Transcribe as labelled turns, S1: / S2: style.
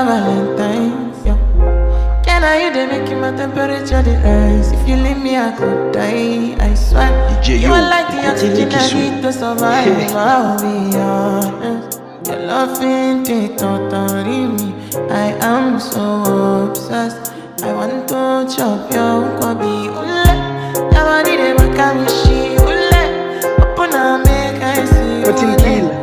S1: your Valentine's, yeah. Can I you they making my temperature the rise? If you leave me, I could die. I swear. You are like the oxygen I need to survive. I'll be honest. Your love ain't it totally me. I am so obsessed. I want to chop your kobe. Ule, your body they make me she. Ule, open up make I see.
S2: But in kill.